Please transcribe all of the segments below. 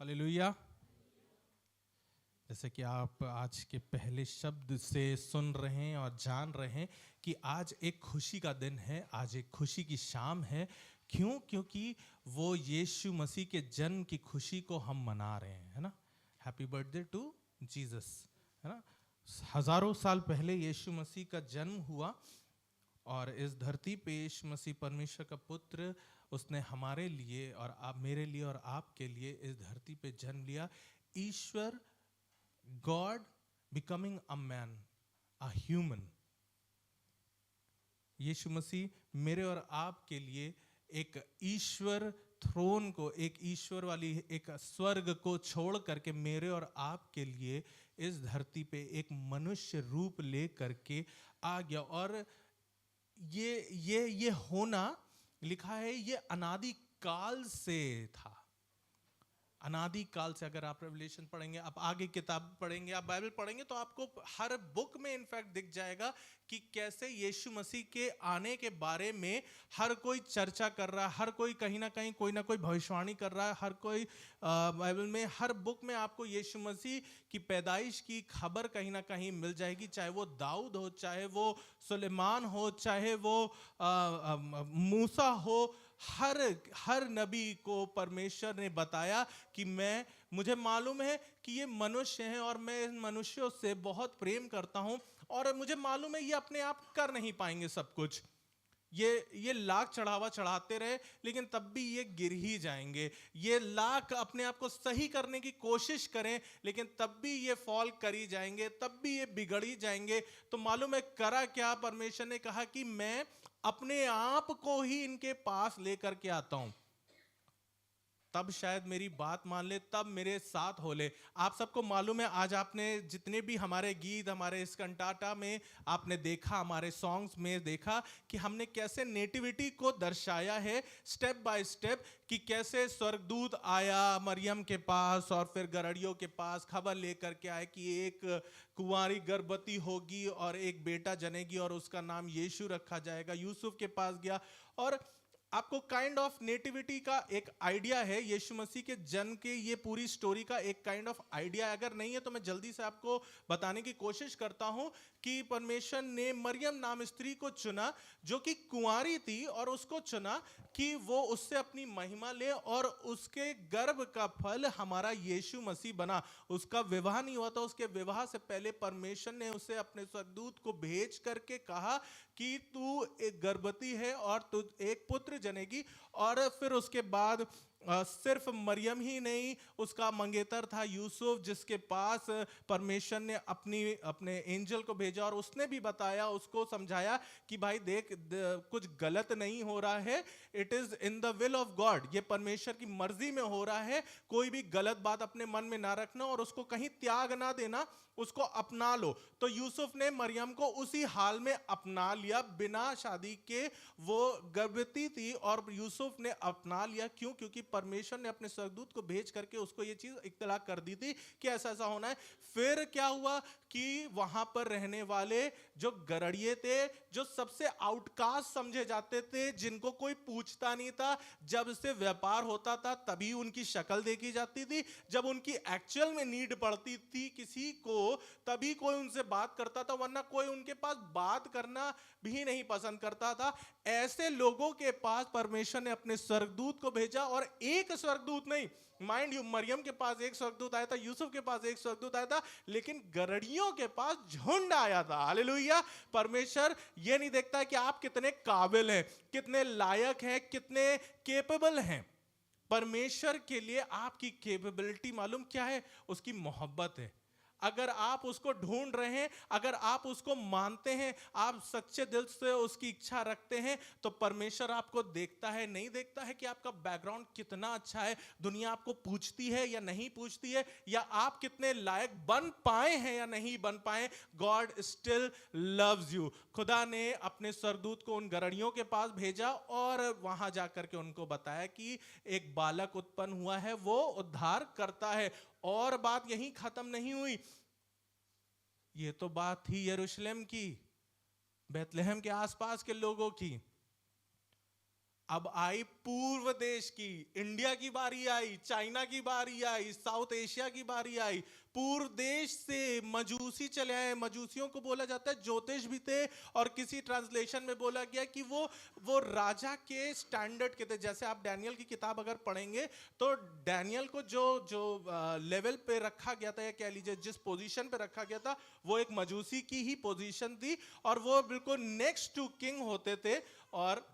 Hallelujah. जैसे कि आप आज के पहले शब्द से सुन रहे हैं और जान रहे हैं कि आज एक खुशी का दिन है, आज एक खुशी की शाम है। क्यों? क्योंकि वो यीशु मसीह के जन्म की खुशी को हम मना रहे हैं, है ना। हैप्पी बर्थडे टू जीसस, है ना। हजारों साल पहले यीशु मसीह का जन्म हुआ और इस धरती पे यीशु मसीह परमेश्वर का पुत्र, उसने हमारे लिए और आप, मेरे लिए और आपके लिए इस धरती पे जन्म लिया। ईश्वर, God becoming a man, a human. Yeshu Masih मेरे और आपके लिए एक ईश्वर थ्रोन को, एक ईश्वर वाली एक स्वर्ग को छोड़ करके मेरे और आपके लिए इस धरती पे एक मनुष्य रूप ले करके आ गया। और ये होना, लिखा है, ये अनादि काल से था। अनादि काल से। अगर आप रेवलेशन पढ़ेंगे, आप आगे किताब पढ़ेंगे, आप बाइबल पढ़ेंगे, तो आपको हर बुक में इनफैक्ट दिख जाएगा कि कैसे यीशु मसीह के आने के बारे में हर कोई चर्चा कर रहा है, हर कोई कहीं ना कहीं कोई ना कोई भविष्यवाणी कर रहा है। हर कोई बाइबल में, हर बुक में आपको यीशु मसीह की पैदाइश की खबर कहीं ना कहीं मिल जाएगी। चाहे वो दाऊद हो, चाहे वो सुलेमान हो, चाहे वो मूसा हो, हर नबी को परमेश्वर ने बताया कि मुझे मालूम है कि ये मनुष्य हैं और मैं इन मनुष्यों से बहुत प्रेम करता हूं, और मुझे मालूम है ये अपने आप कर नहीं पाएंगे सब कुछ। ये लाख चढ़ावा चढ़ाते रहे लेकिन तब भी ये गिर ही जाएंगे। ये लाख अपने आप को सही करने की कोशिश करें लेकिन तब भी ये फॉल कर ही जाएंगे, तब भी ये बिगड़ ही जाएंगे। तो मालूम है करा क्या? परमेश्वर ने कहा कि मैं अपने आप को ही इनके पास लेकर के आता हूं, तब शायद मेरी बात मान ले, तब मेरे साथ हो ले। आप सबको मालूम है, आज आपने जितने भी हमारे गीत, हमारे इस कंटाटा में आपने देखा, हमारे सॉन्ग्स में देखा कि हमने कैसे नेटिविटी को दर्शाया है स्टेप बाय स्टेप, कि कैसे स्वर्गदूत आया मरियम के पास और फिर गरड़ियों के पास खबर लेकर के आए कि एक कुंवारी गर्भवती होगी और एक बेटा जनेगी और उसका नाम यीशु रखा जाएगा। यूसुफ के पास गया और आपको काइंड ऑफ नेटिविटी का एक आइडिया है, यीशु मसीह के जन्म के, ये पूरी स्टोरी का एक काइंड ऑफ आइडिया अगर नहीं है तो मैं जल्दी से आपको बताने की कोशिश करता हूं कि परमेश्वर ने मरियम नाम स्त्री को चुना जो कि कुंवारी थी, और उसको चुना कि वो उससे अपनी महिमा ले और उसके गर्भ का फल हमारा यीशु मसीह बना। उसका विवाह नहीं हुआ था, उसके विवाह से पहले परमेश्वर ने उसे अपने स्वर्गदूत को भेज करके कहा कि तू एक गर्भवती है और तू एक पुत्र जनेगी। और फिर उसके बाद सिर्फ मरियम ही नहीं, उसका मंगेतर था यूसुफ, जिसके पास परमेश्वर ने अपने एंजल को भेजा और उसने भी बताया, उसको समझाया कि भाई देख, कुछ गलत नहीं हो रहा है, it is in the will of God, ये परमेश्वर की मर्जी में हो रहा है। कोई भी गलत बात अपने मन में ना रखना और उसको कहीं त्याग ना देना, उसको अपना लो। तो यूसुफ ने मरियम को उसी हाल में अपना लिया, बिना शादी के वो गर्भवती थी और यूसुफ ने अपना लिया। क्यों? क्योंकि परमेश्वर ने अपने स्वर्गदूत को भेज करके उसको ये चीज इत्तला कर दी थी कि ऐसा ऐसा होना है। फिर क्या हुआ कि वहां पर रहने वाले जो गरड़िए थे, जो सबसे आउटकास्ट समझे जाते थे, जिनको कोई पूछता नहीं था, जब से व्यापार होता था तभी उनकी शक्ल देखी जाती थी, जब उनकी एक्चुअल में नीड पड़ती थी किसी को तभी कोई उनसे बात करता था, वरना कोई उनके पास बात करना भी नहीं पसंद करता था। ऐसे लोगों के पास परमेश्वर ने अपने स्वर्गदूत को भेजा, और एक स्वर्गदूत नहीं, माइंड यू, मरियम के पास एक स्वर्गदूत आया था, यूसुफ के पास एक स्वर्गदूत आया था, लेकिन गरड़ियों के पास झुंड आया था। हालेलुया। परमेश्वर ये नहीं देखता कि आप कितने काबिल हैं, कितने लायक हैं, कितने केपेबल हैं। परमेश्वर के लिए आपकी कैपेबिलिटी मालूम क्या है? उसकी मोहब्बत है। अगर आप उसको ढूंढ रहे हैं, अगर आप उसको मानते हैं, आप सच्चे दिल से उसकी इच्छा रखते हैं, तो परमेश्वर आपको देखता है। नहीं देखता है कि आपका बैकग्राउंड कितना अच्छा है, दुनिया आपको पूछती है या नहीं पूछती है, या आप कितने लायक बन पाए हैं या नहीं बन पाए, गॉड स्टिल लव्स यू। खुदा ने अपने स्वर्गदूत को उन गरड़ियों के पास भेजा और वहां जाकर के उनको बताया कि एक बालक उत्पन्न हुआ है, वो उद्धार करता है। और बात यहीं खत्म नहीं हुई, ये तो बात थी यरूशलेम की, बैतलहम के आसपास के लोगों की। अब आई पूर्व देश की, इंडिया की बारी आई, चाइना की बारी आई, साउथ एशिया की बारी आई। पूर्व देश से मजूसी चले आए। मजूसियों को बोला जाता है ज्योतिष भी थे, और किसी ट्रांसलेशन में बोला गया कि वो राजा के स्टैंडर्ड के थे। जैसे आप डैनियल की किताब अगर पढ़ेंगे तो डैनियल को जो जो लेवल पे रखा गया था, या कह लीजिए जिस पोजीशन पे रखा गया था, वो एक मजूसी की ही पोजीशन थी, और वो बिल्कुल नेक्स्ट टू किंग होते थे। और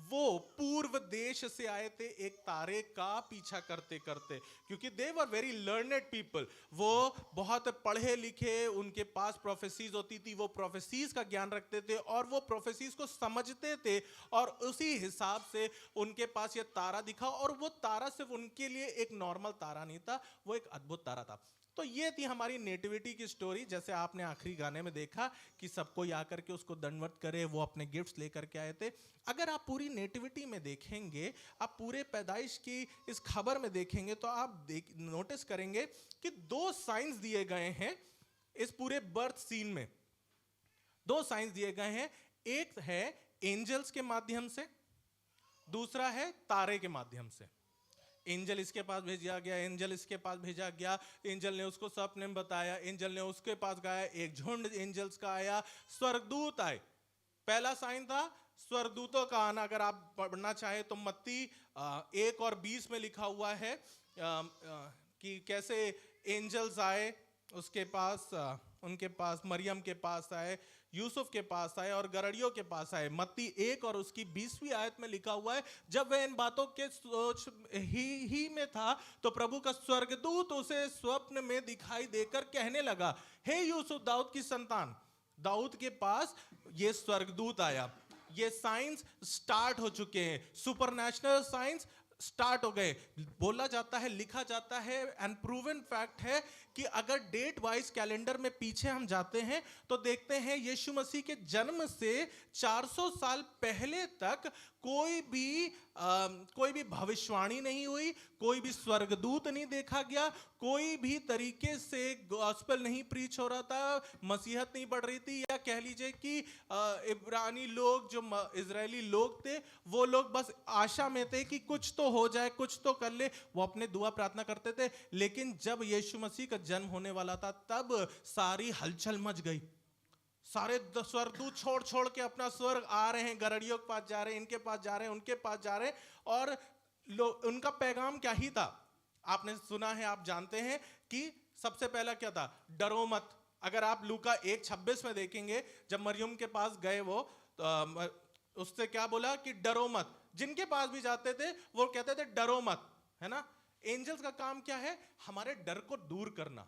वो पूर्व देश से आए थे एक तारे का पीछा करते करते, क्योंकि दे वर वेरी लर्नेड पीपल। वो बहुत पढ़े लिखे, उनके पास प्रोफेसीज होती थी, वो प्रोफेसीज का ज्ञान रखते थे और वो प्रोफेसीज को समझते थे, और उसी हिसाब से उनके पास ये तारा दिखा। और वो तारा सिर्फ उनके लिए एक नॉर्मल तारा नहीं था, वो एक अद्भुत तारा था। तो ये थी हमारी नेटिविटी की स्टोरी। जैसे आपने आखिरी गाने में देखा कि सबको आकर के उसको दंडवत करे, वो अपने गिफ्ट्स लेकर के आए थे। अगर आप पूरी नेटिविटी में देखेंगे, आप पूरे पैदाइश की इस खबर में देखेंगे, तो आप नोटिस करेंगे कि 2 साइंस दिए गए हैं इस पूरे बर्थ सीन में। 2 साइंस दिए गए हैं, एक है एंजल्स के माध्यम से, दूसरा है तारे के माध्यम से। एंजल इसके पास भेजा गया, एंजल इसके पास भेजा गया, एंजल ने उसको सपने में बताया, एंजल ने उसके पास गया, एक झुंड एंजल्स का आया, स्वर्गदूत आए। पहला साइन था स्वर्गदूतों का आना। अगर आप पढ़ना चाहे तो मत्ती 1 और 20 में लिखा हुआ है कि कैसे एंजल्स आए उसके पास, उनके पास, मरियम के पास आए, यूसुफ के पास आए और गरड़ियों के पास आए। मत्ती 1 और उसकी 20वीं आयत में लिखा हुआ है, जब वह इन बातों के सोच ही में था, तो प्रभु का स्वर्गदूत उसे स्वप्न में दिखाई देकर कहने लगा, हे यूसुफ दाऊद की संतान। दाऊद के पास ये स्वर्गदूत आया। ये साइंस स्टार्ट हो चुके हैं, सुपरनेशनल साइंस स्टार्ट हो गए। बोला जाता है, लिखा जाता है, एंड प्रूवन फैक्ट है कि अगर डेट वाइज कैलेंडर में पीछे हम जाते हैं तो देखते हैं यीशु मसीह के जन्म से 400 साल पहले तक कोई भी भविष्यवाणी नहीं हुई, कोई भी स्वर्गदूत नहीं देखा गया, कोई भी तरीके से गॉस्पेल नहीं प्रीच हो रहा था, मसीहत नहीं बढ़ रही थी। या कह लीजिए कि इब्रानी लोग, जो इजरायली लोग थे, वो लोग बस आशा में थे कि कुछ तो हो जाए, कुछ तो कर ले, वो अपने दुआ प्रार्थना करते थे। लेकिन जब यीशु मसीह का जन्म होने वाला था, तब सारी हलचल मच गई। सारे स्वर्गदूत छोड़ छोड़ के अपना स्वर्ग आ रहे हैं, गरड़ियों के पास जा रहे हैं, इनके पास जा रहे हैं, उनके पास जा रहे हैं। और उनका पैगाम क्या ही था, आपने सुना है, आप जानते हैं कि सबसे पहला क्या था, डरो मत। अगर आप लूका 1:26 में देखेंगे, जब मरियम के पास गए वो, तो उससे क्या बोला कि डरो मत। जिनके पास भी जाते थे वो कहते थे डरो मत, है ना। एंजल्स का काम क्या है, हमारे डर को दूर करना,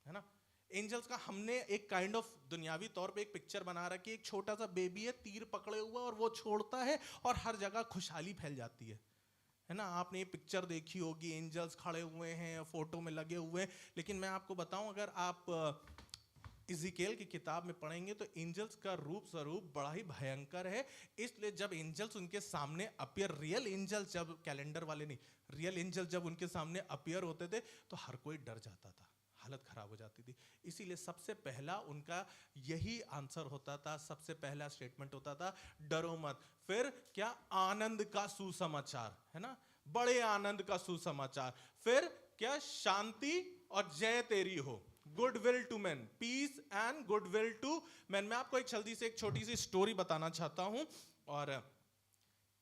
है ना। एंजल्स का हमने एक काइंड ऑफ दुनियावी तौर पे एक पिक्चर बना रखी है। एक छोटा सा बेबी है, तीर पकड़े हुआ, और वो छोड़ता है और हर जगह खुशहाली फैल जाती है ना। आपने ये पिक्चर देखी होगी, एंजल्स खड़े हुए हैं, फोटो में लगे हुए हैं। लेकिन मैं आपको बताऊं, अगर आप इज़िकेल की किताब में पढ़ेंगे तो एंजल्स का रूप स्वरूप बड़ा ही भयंकर है। इसलिए जब एंजल्स उनके सामने अपीयर, रियल एंजल्स, जब कैलेंडर वाले नहीं, रियल एंजल्स जब उनके सामने अपीयर होते थे तो हर कोई डर जाता था, हालत खराब हो जाती थी। इसीलिए सबसे पहला उनका यही आंसर होता था, सबसे पहला स्टेटमेंट होता था, डरो मत। फिर क्या, आनंद का सुसमाचार, है ना, बड़े आनंद का सुसमाचार। फिर क्या, शांति और जय तेरी हो, goodwill to man, peace and goodwill to man. मैं आपको एक जल्दी से एक छोटी सी स्टोरी बताना चाहता हूं। और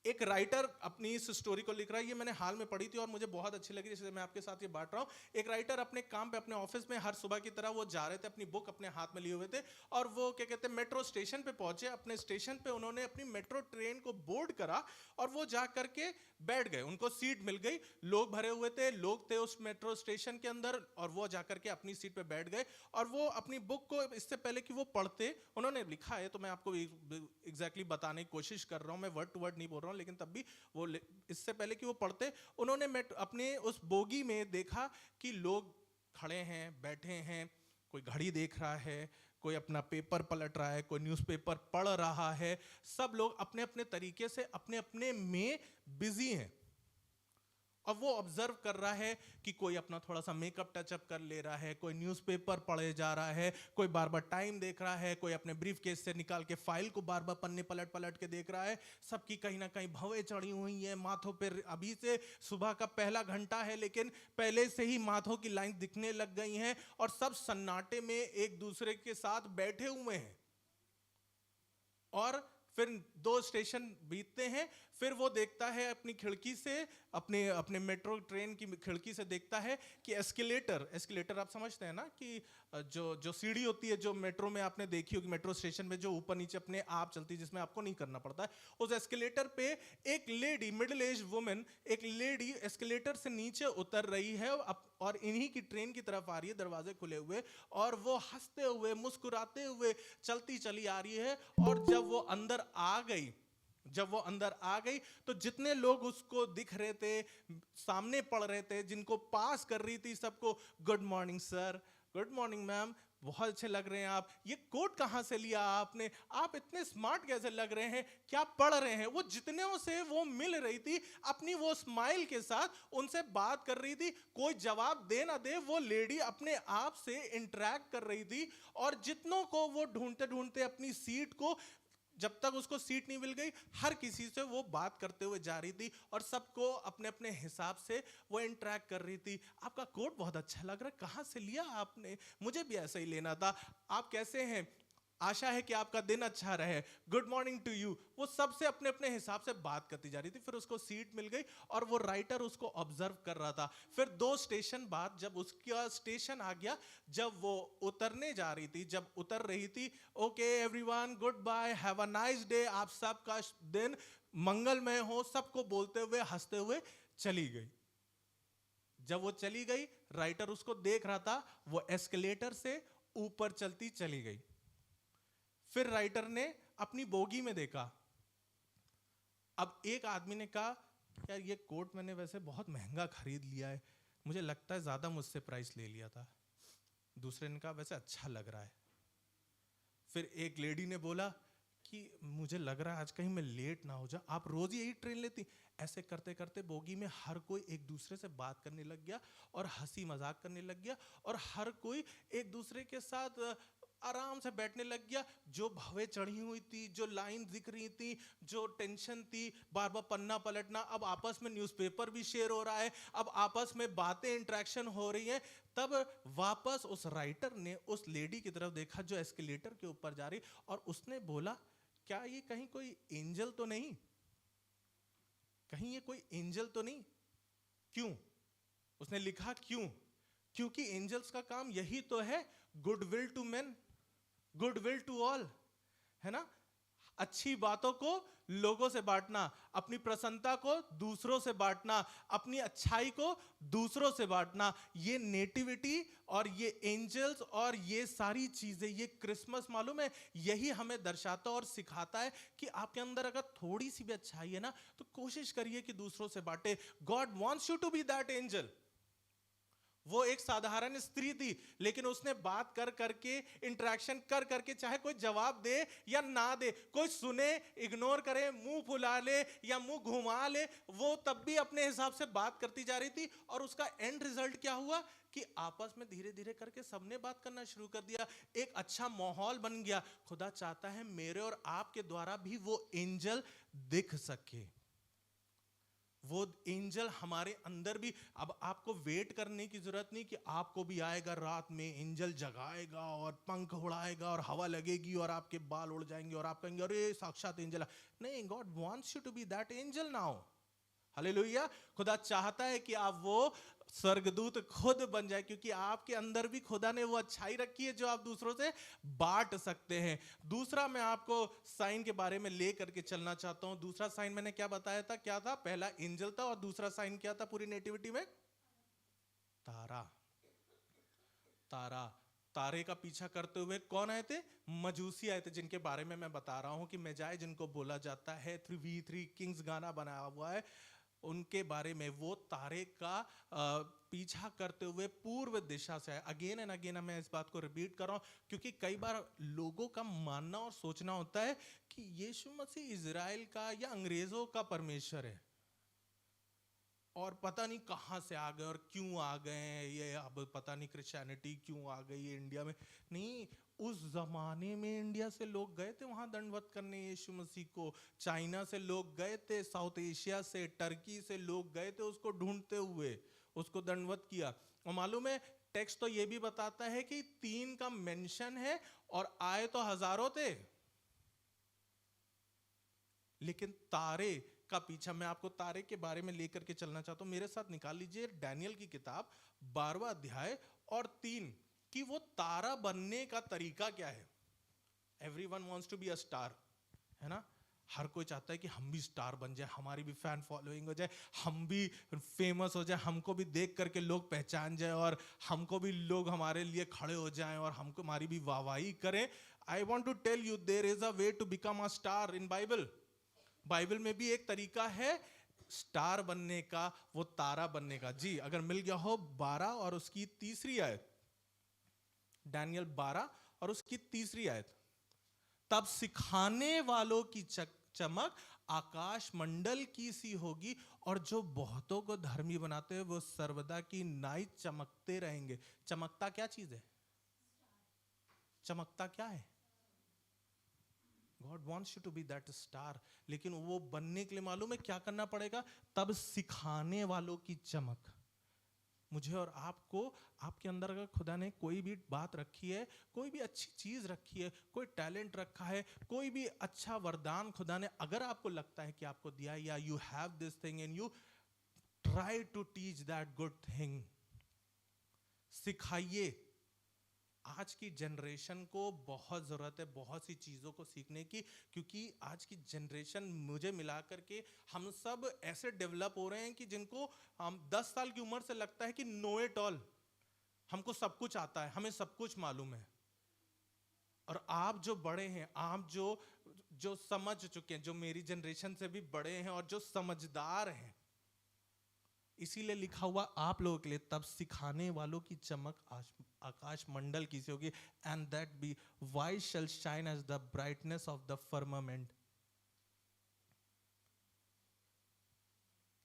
एक राइटर अपनी इस स्टोरी को लिख रहा है, ये मैंने हाल में पढ़ी थी और मुझे बहुत अच्छी लगी, इसलिए मैं आपके साथ ये बांट रहा हूँ। एक राइटर अपने काम पे, अपने ऑफिस में हर सुबह की तरह वो जा रहे थे, अपनी बुक अपने हाथ में लिए हुए थे, और वो क्या कहते हैं, मेट्रो स्टेशन पे पहुंचे। अपने स्टेशन पे उन्होंने अपनी मेट्रो ट्रेन को बोर्ड करा और वो जा करके बैठ गए। उनको सीट मिल गई, लोग भरे हुए थे, लोग थे उस मेट्रो स्टेशन के अंदर, और वो जा करके अपनी सीट पे बैठ गए। और वो अपनी बुक को, इससे पहले कि वो पढ़ते, उन्होंने लिखा है, तो मैं आपको एग्जैक्टली बताने की कोशिश कर रहा हूँ, मैं वर्ड टू वर्ड नहीं बोल रहा हूँ, लेकिन तब भी वो, इससे पहले कि वो पढ़ते, उन्होंने अपने उस बोगी में देखा कि लोग खड़े हैं, बैठे हैं, कोई घड़ी देख रहा है, कोई अपना पेपर पलट रहा है, कोई न्यूज़पेपर पढ़ रहा है। सब लोग अपने अपने तरीके से अपने अपने में बिजी हैं। अब वो ऑब्जर्व कर रहा है कि कोई अपना थोड़ा सा मेकअप टचअप कर ले रहा है, कोई न्यूज़पेपर पढ़े जा रहा है, कोई बार बार टाइम देख रहा है, कोई अपने ब्रीफ केस से निकाल के फाइल को बार बार पन्ने पलट पलट के देख रहा है। सबकी कहीं ना कहीं भवें चढ़ी हुई है माथों पर। अभी से सुबह का पहला घंटा है, लेकिन पहले से ही माथों की लाइन दिखने लग गई हैं और सब सन्नाटे में एक दूसरे के साथ बैठे हुए हैं। और फिर 2 स्टेशन बीतते हैं, फिर वो देखता है अपनी खिड़की से, अपने अपने मेट्रो ट्रेन की खिड़की से देखता है कि एस्केलेटर आप समझते हैं ना, कि जो सीढ़ी होती है जो मेट्रो में आपने देखी होगी, मेट्रो स्टेशन में जो ऊपर नीचे अपने आप चलती है, जिसमें आपको नहीं करना पड़ता है। उस एस्केलेटर पे एक लेडी, मिडिल एज वुमेन, एक लेडी एस्केलेटर से नीचे उतर रही है और इन्हीं की ट्रेन की तरफ आ रही है, दरवाजे खुले हुए, और वो हंसते हुए मुस्कुराते हुए चलती चली आ रही है। और जब वो अंदर आ गई तो जितने लोग उसको दिख रहे थे, सामने पढ़ रहे थे, जिनको पास कर रही थी, सबको good morning sir, good morning ma'am, बहुत अच्छे लग रहे हैं आप, ये कोट कहाँ से लिया आपने, आप इतने स्मार्ट कैसे लग रहे हैं, क्या पढ़ रहे हैं। वो जितने से वो मिल रही थी, अपनी वो स्माइल के साथ उनसे बात कर रही थी। कोई जवाब दे ना दे, वो लेडी अपने आप से इंटरेक्ट कर रही थी। और जितनों को वो ढूंढते ढूंढते अपनी सीट को, जब तक उसको सीट नहीं मिल गई, हर किसी से वो बात करते हुए जा रही थी और सबको अपने अपने हिसाब से वो इंटरेक्ट कर रही थी। आपका कोट बहुत अच्छा लग रहा है, कहाँ से लिया आपने, मुझे भी ऐसा ही लेना था, आप कैसे हैं, आशा है कि आपका दिन अच्छा रहे, गुड मॉर्निंग टू यू। वो सबसे अपने अपने हिसाब से बात करती जा रही थी। फिर उसको सीट मिल गई और वो राइटर उसको ऑब्जर्व कर रहा था। फिर 2 स्टेशन बाद जब उसका स्टेशन आ गया, जब वो उतरने जा रही थी, जब उतर रही थी, okay everyone, goodbye, have a nice day, आप सबका दिन मंगलमय हो, सबको बोलते हुए हंसते हुए चली गई। जब वो चली गई, राइटर उसको देख रहा था, वो एस्केलेटर से ऊपर चलती चली गई। फिर राइटर ने अपनी बोगी में देखा। अब एक आदमी ने कहा, यार ये कोट मैंने वैसे बहुत महंगा खरीद लिया है, मुझे लगता है ज्यादा मुझसे प्राइस ले लिया था। दूसरे ने कहा, वैसे अच्छा लग रहा है। फिर एक लेडी ने बोला कि मुझे लग रहा है आज कहीं मैं लेट ना हो जाऊं, आप रोज यही ट्रेन लेती। ऐसे करते करते बोगी में हर कोई एक दूसरे से बात करने लग गया और हंसी मजाक करने लग गया, और हर कोई एक दूसरे के साथ आराम से बैठने लग गया। जो भवें चढ़ी हुई थी, जो लाइन दिख रही थी, जो टेंशन थी, बार बार पन्ना पलटना, अब आपस में न्यूज़पेपर भी शेयर हो रहा है, अब आपस में बातें, इंटरेक्शन हो रही है। तब वापस उस राइटर ने उस लेडी की तरफ देखा जो एस्केलेटर के ऊपर जा रही, और उसने बोला, क्या ये कहीं कोई एंजल तो नहीं, कहीं ये कोई एंजल तो नहीं। क्यों? उसने लिखा क्यों, क्योंकि एंजल्स का काम यही तो है, goodwill to men, goodwill to all, है ना। अच्छी बातों को लोगों से बांटना, अपनी प्रसन्नता को दूसरों से बांटना, अपनी अच्छाई को दूसरों से बांटना, ये नेटिविटी और ये एंजल्स और ये सारी चीजें, ये क्रिसमस मालूम है, यही हमें दर्शाता और सिखाता है कि आपके अंदर अगर थोड़ी सी भी अच्छाई है ना, तो कोशिश करिए कि दूसरों से बांटे। God wants you to be that angel. वो एक साधारण स्त्री थी, लेकिन उसने बात कर करके, इंटरेक्शन कर करके, चाहे कोई जवाब दे या ना दे, कोई सुने, इग्नोर करे, मुंह फुला ले या मुंह घुमा ले, वो तब भी अपने हिसाब से बात करती जा रही थी। और उसका एंड रिजल्ट क्या हुआ कि आपस में धीरे धीरे करके सबने बात करना शुरू कर दिया, एक अच्छा माहौल बन गया। खुदा चाहता है मेरे और आपके द्वारा भी वो एंजल दिख सके, वो एंजल हमारे अंदर भी। अब आपको वेट करने की जरूरत नहीं कि आपको भी आएगा रात में एंजल जगाएगा और पंख उड़ाएगा और हवा लगेगी और आपके बाल उड़ जाएंगे और आप कहेंगे अरे साक्षात एंजल। नहीं, God wants you to be that angel now. Hallelujah. खुदा चाहता है कि आप वो स्वर्गदूत खुद बन जाए, क्योंकि आपके अंदर भी खुदा ने वो अच्छाई रखी है जो आप दूसरों से बांट सकते हैं। दूसरा मैं आपको साइन के बारे में ले करके चलना चाहता हूं। दूसरा साइन मैंने क्या बताया था, क्या था? पहला एंजल था और दूसरा साइन क्या था पूरी नेटिविटी में? तारा। तारा, तारे का पीछा करते हुए कौन आए थे? मजूसी आए थे, जिनके बारे में मैं बता रहा हूं कि मेजाए जिनको बोला जाता है। 3v3 किंग्स गाना बनाया हुआ है उनके बारे में। वो तारे का पीछा करते हुए पूर्व दिशा से है। अगेन एंड अगेन मैं इस बात को रिपीट कर रहा हूं, क्योंकि कई बार लोगों का मानना और सोचना होता है कि यीशु मसीह इजराइल का या अंग्रेजों का परमेश्वर है। और पता नहीं कहाँ से आ गए और क्यों आ गए हैं ये, अब पता नहीं क्रिश्चियनिटी क्यों आ गई है इंडिया में। नहीं, उस जमाने में इंडिया से लोग गए थे वहां दंडवत करने यीशु मसीह को। चाइना से लोग गए थे, साउथ एशिया से, टर्की से लोग गए थे उसको ढूंढते हुए, उसको दंडवत किया। और मालूम है टेक्स्ट तो ये भी बताता है कि 3 का मेंशन है और आए तो हजारों थे। लेकिन तारे का पीछा, मैं आपको तारे के बारे में लेकर के चलना चाहता हूं। मेरे साथ निकाल लीजिए डैनियल की किताब 12वां अध्याय और 3 कि वो तारा बनने का तरीका क्या है। Everyone wants to be a star, है ना। हर कोई चाहता है कि हम भी स्टार बन जाए, हमारी भी फैन फॉलोइंग हो जाए, हम भी फेमस हो जाए, हमको भी देख करके लोग पहचान जाए और हमको भी लोग हमारे लिए खड़े हो जाएं और हमको हमारी भी वाहवाही करें। I want to tell you there is a way to become a star in Bible. Bible में भी एक तरीका है स्टार बनने का, वो तारा बनने का। जी अगर मिल गया हो 12 और उसकी 3री आयत, डैनियल 12 और उसकी 3री आयत। तब सिखाने वालों की चमक आकाश मंडल की सी होगी और जो बहुतों को धर्मी बनाते हैं वो सर्वदा की नाई चमकते रहेंगे। चमकता क्या चीज है? चमकता क्या है? God wants you to be that star। लेकिन वो बनने के लिए मालूम है क्या करना पड़ेगा? तब सिखाने वालों की चमक। मुझे और आपको, आपके अंदर अगर खुदा ने कोई भी बात रखी है, कोई भी अच्छी चीज रखी है, कोई टैलेंट रखा है, कोई भी अच्छा वरदान खुदा ने अगर आपको लगता है कि आपको दिया, या you have this thing and you try to teach that good thing. सिखाइए। आज की जनरेशन को बहुत ज़रूरत है बहुत सी चीज़ों को सीखने की, क्योंकि आज की जनरेशन मुझे मिलाकर के हम सब ऐसे डेवलप हो रहे हैं कि जिनको हम 10 साल की उम्र से लगता है कि नो इट ऑल, हमको सब कुछ आता है, हमें सब कुछ मालूम है। और आप जो बड़े हैं, आप जो जो समझ चुके हैं, जो मेरी जनरेशन से भी बड़े हैं और जो समझदार हैं, इसीलिए लिखा हुआ आप लोगों के लिए, तब सिखाने वालों की चमक आकाश मंडल की सी होगी। And that be wise shall shine as the brightness of the firmament.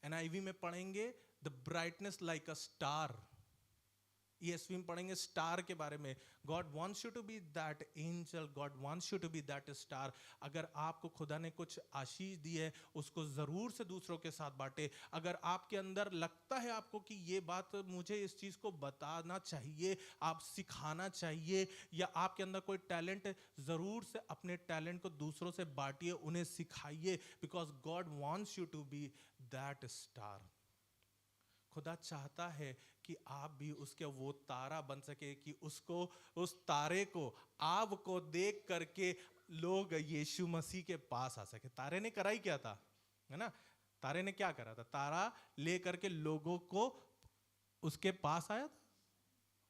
NIV में पढ़ेंगे the brightness like a star. ESV में पढ़ेंगे स्टार के बारे में। God wants you to be that angel, God wants you to be that star. अगर आपको खुदा ने कुछ आशीष दी है उसको जरूर से दूसरों के साथ बांटे। अगर आपके अंदर लगता है आपको कि ये बात मुझे इस चीज को बताना चाहिए, आप सिखाना चाहिए, या आपके अंदर कोई टैलेंट है, जरूर से अपने टैलेंट को दूसरों से बांटिए, उन्हें सिखाइए, because God wants you to be that star. खुदा चाहता है कि आप भी उसके वो तारा बन सके, कि उसको, उस तारे को, आपको देख करके लोग यीशु मसीह के पास आ सके। तारे ने करा ही क्या था, है ना। तारे ने क्या करा था? तारा ले करके लोगों को उसके पास आया था।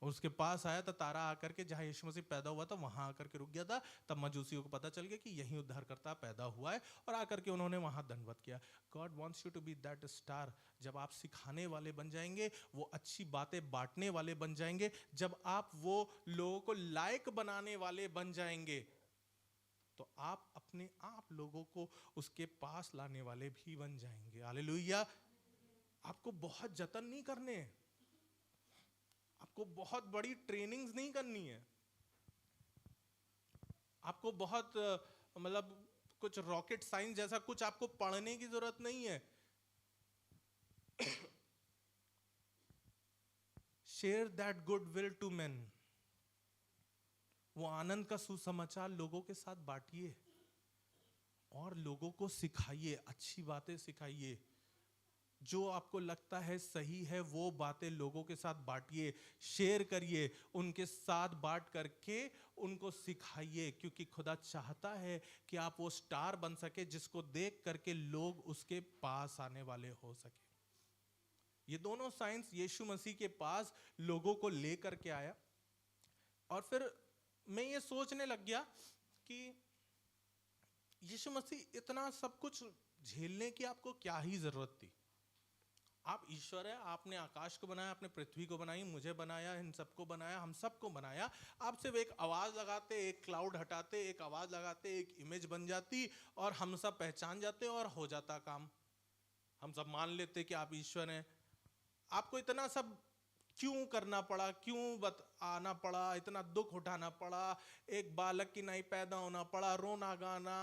उसके पास आया तो तारा आकर के जहां यीशु मसीह पैदा हुआ था वहां आकर के रुक गया था। तब मजूसियों को पता चल गया कि यही उद्धारकर्ता पैदा हुआ है, और आकर के उन्होंने वहां दंडवत किया। God wants you to be that star. जब आप सिखाने वाले बन जाएंगे, वो अच्छी बातें बांटने वाले बन जाएंगे, जब आप वो लोगों को लायक बनाने वाले बन जाएंगे, तो आप अपने आप लोगों को उसके पास लाने वाले भी बन जाएंगे। हालेलुया। आपको बहुत जतन नहीं करने, आपको बहुत बड़ी ट्रेनिंग्स नहीं करनी है, आपको बहुत मतलब कुछ रॉकेट साइंस जैसा कुछ आपको पढ़ने की जरूरत नहीं है। Share that goodwill to man. वो आनंद का सुसमाचार लोगों के साथ बांटिए और लोगों को सिखाइए, अच्छी बातें सिखाइए। जो आपको लगता है सही है वो बातें लोगों के साथ बांटिए, शेयर करिए, उनके साथ बांट करके उनको सिखाइए, क्योंकि खुदा चाहता है कि आप वो स्टार बन सके जिसको देख करके लोग उसके पास आने वाले हो सके। ये दोनों साइंस यीशु मसीह के पास लोगों को लेकर के आया। और फिर मैं ये सोचने लग गया कि यीशु मसीह इतना सब कुछ झेलने की आपको क्या ही जरूरत थी। आप ईश्वर है, आपने आकाश को बनाया, आपने पृथ्वी को बनाई, मुझे बनाया, इन सबको बनाया, हम सबको बनाया। आप सिर्फ एक आवाज लगाते, एक क्लाउड हटाते, एक आवाज लगाते, एक इमेज बन जाती और हम सब पहचान जाते और हो जाता काम। हम सब मान लेते कि आप ईश्वर हैं। आपको इतना सब क्यों करना पड़ा, क्यों आना पड़ा, इतना दुख उठाना पड़ा, एक बालक की नहीं पैदा होना पड़ा, रोना गाना,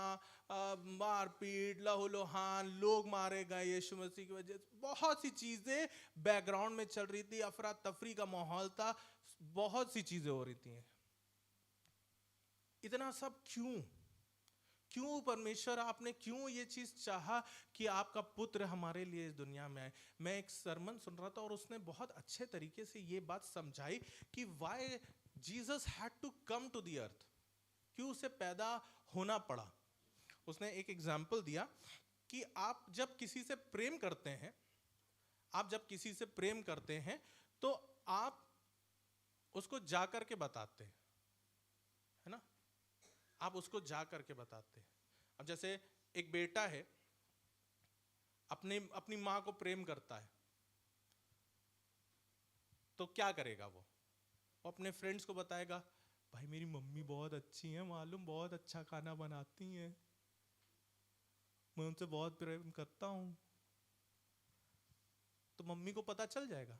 मारपीट, लहूलुहान, लोग मारे गए यीशु मसीह की वजह से, बहुत सी चीजें बैकग्राउंड में चल रही थी, अफरा तफरी का माहौल था, बहुत सी चीजें हो रही थी। इतना सब क्यों? क्यों परमेश्वर, आपने क्यों ये चीज चाहा कि आपका पुत्र हमारे लिए इस दुनिया में आए? मैं एक सरमन सुन रहा था और उसने बहुत अच्छे तरीके से ये बात समझाई कि why Jesus had to come to the earth, क्यों उसे पैदा होना पड़ा। उसने एक एग्जाम्पल दिया कि आप जब किसी से प्रेम करते हैं, आप जब किसी से प्रेम करते हैं तो आप उसको जा करके बताते हैं, है ना? आप उसको जा करके बताते हैं। अब जैसे एक बेटा है, अपनी माँ को प्रेम करता है, तो क्या करेगा वो अपने फ्रेंड्स को बताएगा, भाई मेरी मम्मी बहुत अच्छी है, मालूम बहुत अच्छा खाना बनाती हैं, मैं उनसे बहुत प्रेम करता हूं। तो मम्मी को पता चल जाएगा।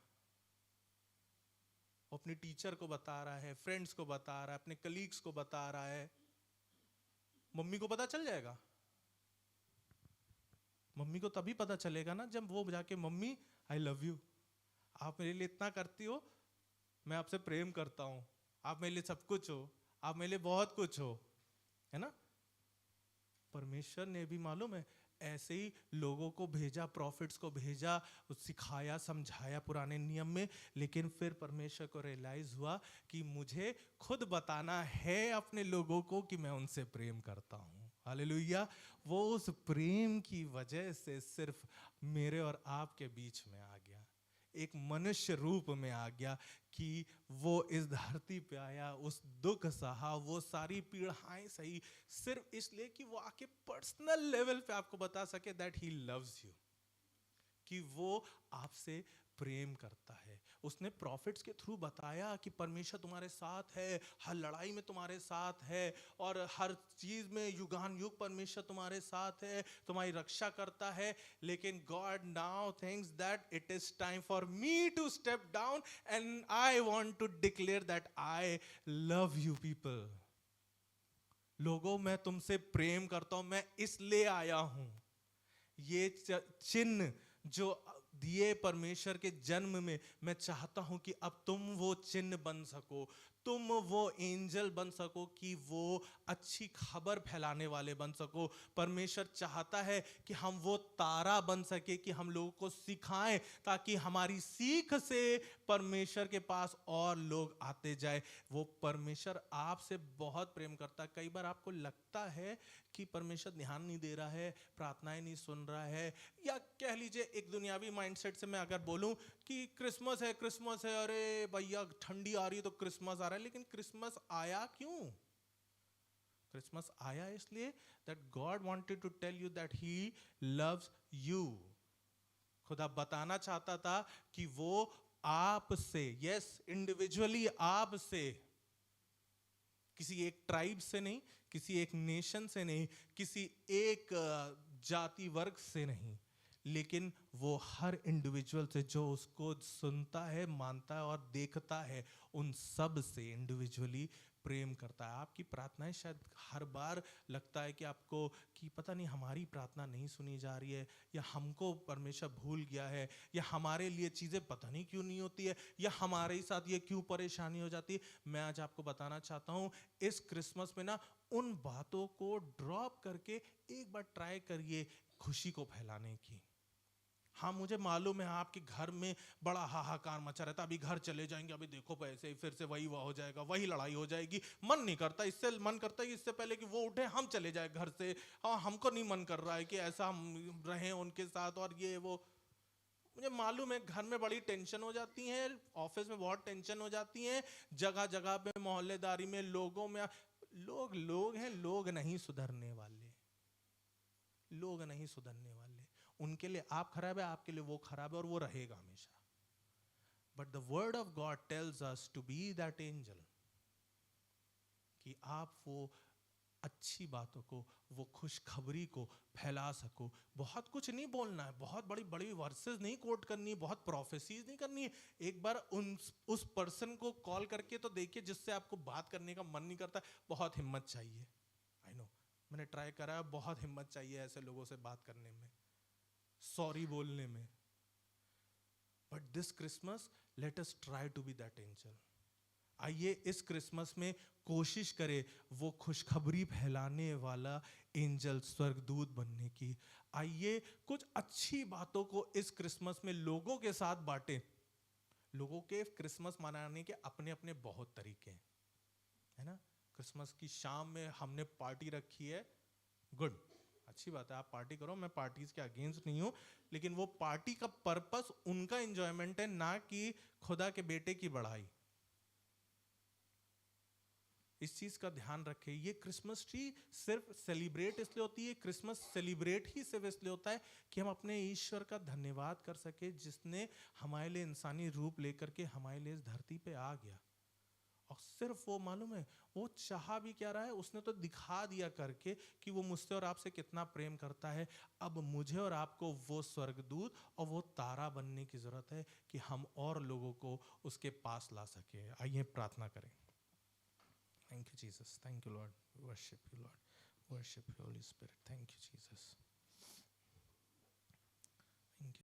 वो अपनी टीचर को बता रहा है, फ्रेंड्स को बता रहा है, अपने कलीग्स को बता रहा है, मम्मी को पता चल जाएगा। मम्मी को तभी पता चलेगा ना जब वो जाके, मम्मी आई लव यू, आप मेरे लिए इतना करती हो, मैं आपसे प्रेम करता हूं, आप मेरे लिए सब कुछ हो, आप मेरे लिए बहुत कुछ हो, है ना? परमेश्वर ने भी मालूम है ऐसे ही लोगों को भेजा, प्रॉफिट्स को भेजा, सिखाया, समझाया पुराने नियम में, लेकिन फिर परमेश्वर को रियलाइज हुआ कि मुझे खुद बताना है अपने लोगों को कि मैं उनसे प्रेम करता हूं। हालेलुया। वो उस प्रेम की वजह से सिर्फ मेरे और आपके बीच में आ गया, एक मनुष्य रूप में आ गया कि वो इस धरती पे आया, उस दुख सहा, वो सारी पीड़ाएं सही, सिर्फ इसलिए कि वो आके पर्सनल लेवल पे आपको बता सके दैट ही लव्स यू, कि वो आपसे प्रेम करता है। उसने प्रॉफिट्स के थ्रू बताया कि परमेश्वर तुम्हारे साथ है, हर लड़ाई में तुम्हारे साथ है, और हर चीज में युगान युग परमेश्वर तुम्हारे साथ है, तुम्हारी रक्षा करता है। लेकिन God now thinks that it is time for me to step down and I want to declare that I love you people. लोगों, मैं तुमसे प्रेम करता हूं, मैं इसलिए आया हूं। ये चिन्ह जो दिए परमेश्वर के जन्म में, मैं चाहता हूं कि अब तुम वो चिन्ह बन सको, तुम वो एंजल बन सको, कि वो अच्छी खबर फैलाने वाले बन सको। परमेश्वर चाहता है कि हम वो तारा बन सके, कि हम लोगों को सिखाएं, ताकि हमारी सीख से परमेश्वर के पास और लोग आते जाए। वो परमेश्वर आपसे बहुत प्रेम करता है। कई बार आपको लगता है कि परमेश्वर ध्यान नहीं दे रहा है, प्रार्थनाएं नहीं सुन रहा है, या कह लीजिए एक दुनियावी माइंडसेट से मैं अगर बोलूं कि क्रिसमस है, क्रिसमस है, अरे भैया ठंडी आ रही है तो क्रिसमस आ रहा है। लेकिन क्रिसमस आया क्यों? क्रिसमस आया इसलिए that God wanted to tell you that he loves you. खुदा बताना चाहता था कि वो आपसे, यस इंडिविजुअली आपसे, किसी एक ट्राइब से नहीं, किसी एक नेशन से नहीं, किसी एक जाति वर्ग से नहीं, लेकिन वो हर इंडिविजुअल से, जो उसको सुनता है, मानता है और देखता है, उन सब से इंडिविजुअली प्रेम करता है। आपकी प्रार्थनाएं शायद हर बार लगता है कि आपको कि पता नहीं हमारी प्रार्थना नहीं सुनी जा रही है, या हमको परमेश्वर भूल गया है, या हमारे लिए चीज़ें पता नहीं क्यों नहीं होती है, या हमारे साथ ये क्यों परेशानी हो जाती है। मैं आज आपको बताना चाहता हूँ, इस क्रिसमस में ना उन बातों को ड्रॉप करके एक बार ट्राई करिए खुशी को फैलाने की। हाँ, मुझे मालूम है आपके घर में बड़ा हाहाकार मचा रहता, अभी घर चले जाएंगे, अभी देखो पैसे फिर से वही हो जाएगा, वही लड़ाई हो जाएगी, मन नहीं करता, इससे मन करता है इससे पहले कि वो उठे हम चले जाए घर से। हाँ, हमको नहीं मन कर रहा है कि ऐसा हम रहें उनके साथ, और ये वो। मुझे मालूम है घर में बड़ी टेंशन हो जाती है, ऑफिस में बहुत टेंशन हो जाती है, जगह जगह पे मोहल्लेदारी में, लोगों में, लोग हैं, लोग नहीं सुधरने वाले, लोग नहीं सुधरने वाले। उनके लिए आप खराब है, आपके लिए वो खराब है, और वो रहेगा हमेशा। But the word of God tells us to be that angel, कि आप वो अच्छी बातों को, वो खुशखबरी को फैला सको। बहुत कुछ नहीं बोलना है, बहुत बड़ी बड़ी वर्सेस नहीं कोट करनी है, बहुत प्रोफेसीज नहीं करनी है। एक बार उस पर्सन को कॉल करके तो देखिए जिससे आपको बात करने का मन नहीं करता। बहुत हिम्मत चाहिए, आई नो, मैंने ट्राई करा है, बहुत हिम्मत चाहिए ऐसे लोगों से बात करने में, सॉरी बोलने में। But this Christmas let us try to be that angel. आइए इस क्रिसमस में कोशिश करें वो खुशखबरी फैलाने वाला एंजल, स्वर्गदूत बनने की। आइए कुछ अच्छी बातों को इस क्रिसमस में लोगों के साथ बांटें। लोगों के क्रिसमस मनाने के अपने अपने बहुत तरीके हैं, है ना। क्रिसमस की शाम में हमने पार्टी रखी है, गुड, अच्छी बात है, आप पार्टी करो, मैं पार्टीज के अगेंस्ट नहीं हूं। लेकिन वो पार्टी का पर्पस उनका एंजॉयमेंट है, ना कि खुदा के बेटे की बढ़ाई। इस चीज का ध्यान रखें। ये क्रिसमस ट्री सिर्फ सेलिब्रेट इसलिए होती है, क्रिसमस सेलिब्रेट ही सिर्फ इसलिए होता है कि हम अपने ईश्वर का धन्यवाद कर सके, जिसने हमारे लिए इंसानी रूप लेकर के हमारे लिए इस धरती पे आ गया। और सिर्फ वो, मालूम है वो चाह भी क्या रहा है, उसने तो दिखा दिया करके कि वो मुझसे और आपसे कितना प्रेम करता है। अब मुझे और आपको वो स्वर्गदूत और वो तारा बनने की जरूरत है कि हम और लोगों को उसके पास ला सके। आइए प्रार्थना करें। Thank you, Jesus. Thank you, Lord. We worship you, Lord. Worship you, Holy Spirit. Thank you, Jesus.